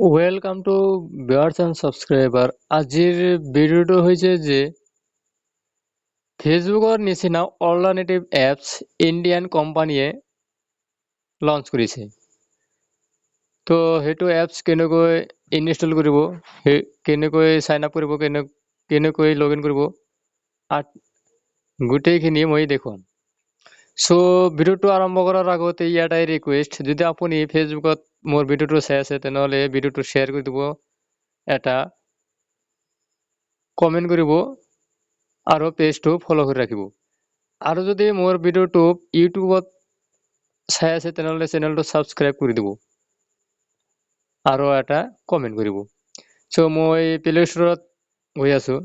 Welcome to viewers and subscriber. আজিৰ ভিডিঅ'টো হৈছে যে ফেচবুকৰ নিচিনা অল্টাৰনেটিভ এপছ ইণ্ডিয়ান কোম্পানীয়ে লঞ্চ কৰিছে। তো সেইটো এপছ কেনেকৈ ইনষ্টল কৰিব, কেনেকৈ সাইন আপ কৰিব, কেনেকৈ লগ ইন কৰিব, গোটেইখিনি মই দেখুৱাম। সো ভিডিওটো আৰম্ভ কৰাৰ আগতে ইয়াটাই ৰিকুৱেষ্ট, যদি আপুনি ফেচবুকত মোৰ ভিডিওটো চাই আছে তেনেহ'লে ভিডিওটো শ্বেয়াৰ কৰি দিব, এটা কমেণ্ট কৰিব আৰু পেজটো ফলো কৰি ৰাখিব। আৰু যদি মোৰ ভিডিওটো ইউটিউবত চাই আছে তেনেহ'লে চেনেলটো ছাবস্ক্ৰাইব কৰি দিব আৰু এটা কমেণ্ট কৰিব। সো মই প্লে ষ্টৰত গৈ আছোঁ।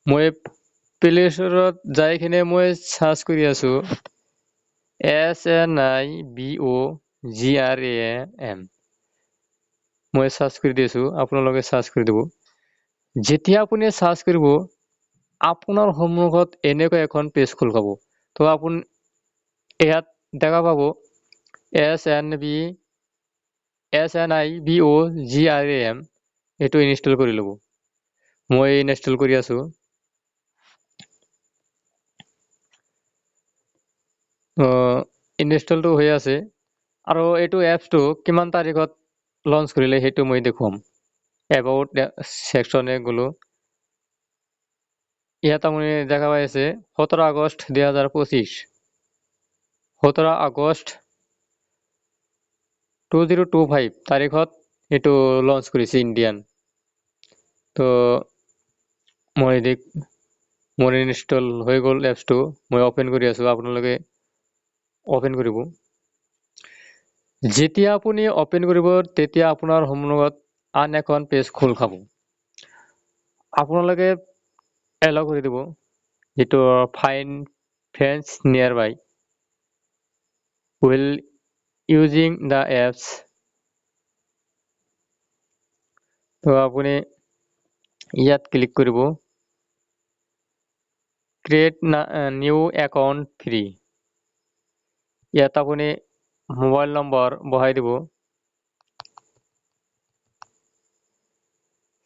মই প্লে ষ্টৰত যাই কিনে মই সাৰ্চ কৰি আছোঁ SNIBOGRAM। মই সাৰ্চ কৰি দিছোঁ, আপোনালোকে সাৰ্চ কৰি দিব। যেতিয়া আপুনি সাৰ্চ কৰিব আপোনাৰ সন্মুখত এনেকুৱা এখন পেজ খোল খাব। তো আপুনি ইয়াত দেখা পাব SNIBOGRAM, এইটো ইনষ্টল কৰি ল'ব। মই ইনষ্টল কৰি আছোঁ। ইনষ্টলটো হৈ আছে আৰু এইটো এপছটো কিমান তাৰিখত লঞ্চ কৰিলে সেইটো মই দেখুৱাম। এবাউট সেকশনে গ'লো। ইয়াত আপুনি দেখা পাই আছে 17 আগষ্ট 2025, 17 আগষ্ট 2025 তাৰিখত এইটো লঞ্চ কৰিছে ইণ্ডিয়ান। তো মই মোৰ ইনষ্টল হৈ গ'ল এপছটো, মই অপেন কৰি আছোঁ, আপোনালোকে অপেন কৰিব। যেতিয়া আপুনি অপেন কৰিব তেতিয়া আপোনাৰ সন্মুখত আন এখন পেজ খোল খাব। আপোনালোকে এলাউ কৰি দিব, যিটো ফাইন ফ্ৰেণ্ডছ নিয়াৰ বাই হুইল ইউজিং দ্য এপছ। তো আপুনি ইয়াত ক্লিক কৰিব, ক্ৰিয়েট নিউ একাউণ্ট ফ্ৰী। ইয়াত আপুনি মোবাইল নম্বৰ বহাই দিব,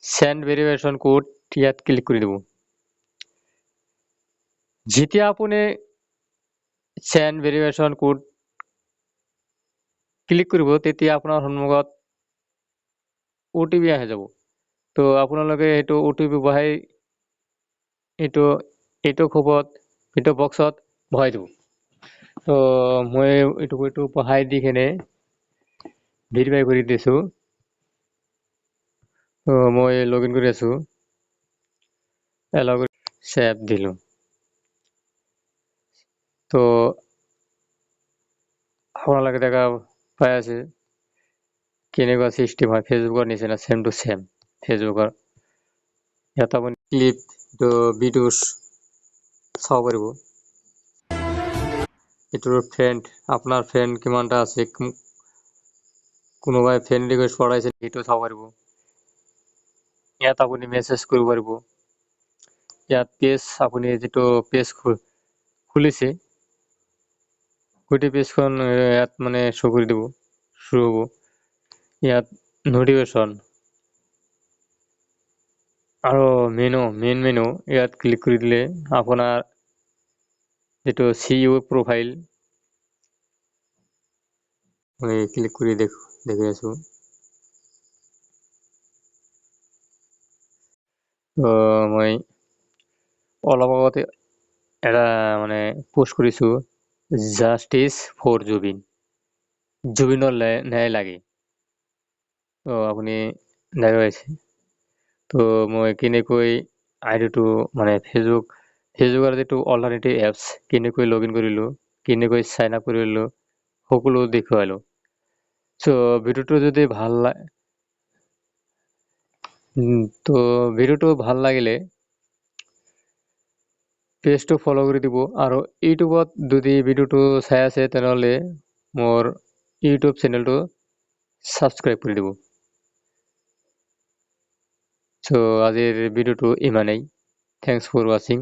সেন্ড ভেৰিফিকেশ্যন কোড ইয়াত ক্লিক কৰি দিব। যেতিয়া আপুনি সেন্ড ভেৰিফিকেশ্যন কোড ক্লিক কৰিব তেতিয়া আপোনাৰ সন্মুখত OTP আহি যাব। তো আপোনালোকে এইটো OTP বহাই এইটো বক্সত বহাই দিব। তো মই এইটো বহাই দি কিনে ভেৰিফাই কৰি দিছোঁ। তো মই লগ ইন কৰি আছোঁ, এলাউ কৰি ছেভ দিলোঁ। তো আপোনালোকে দেখা পাই আছে কেনেকুৱা চিষ্টেম হয় ফেচবুকৰ নিচিনা, ছেম টু ছেম ফেচবুকৰ। ইয়াত আপুনি ক্লিপ ভিডিঅ' চাব পাৰিব। এইটোৰ আপোনাৰ ফ্ৰেণ্ড কিমানটা আছে, কোনোবাই ফ্ৰেণ্ড ৰিকুৱেষ্ট পঠাইছে সেইটো চাব পাৰিব। ইয়াত আপুনি মেছেজ কৰিব পাৰিব। ইয়াত পেজ, আপুনি যিটো পেজ খুলিছে গোটেই পেজখন ইয়াত মানে শ্ব' কৰি দিব, শ্ব' হ'ব। ইয়াত নটিফিকেশ্যন আৰু মেইন মেনু ইয়াত ক্লিক কৰি দিলে আপোনাৰ যিটো CEO প্ৰফাইল, মই ক্লিক কৰি দেখি আছোঁ। মই অলপ আগতে এটা মানে পোষ্ট কৰিছোঁ, জাষ্টিচ ফৰ জুবিনৰ ন্যায় লাগে। তো আপুনি দেখা পাইছে। তো মই কেনেকৈ আইডিটো মানে ফেচবুকৰ যিটো অল্টাৰনেটিভ এপছ কেনেকৈ লগ ইন কৰিলোঁ, কেনেকৈ চাইন আপ কৰিলোঁ, সকলো দেখুৱালোঁ। চ' ভিডিওটো যদি ভিডিওটো ভাল লাগিলে পেজটো ফলো কৰি দিব আৰু ইউটিউবত যদি ভিডিওটো চাই আছে তেনেহ'লে মোৰ ইউটিউব চেনেলটো ছাবস্ক্ৰাইব কৰি দিব। চ' আজিৰ ভিডিওটো ইমানেই। Thanks for watching.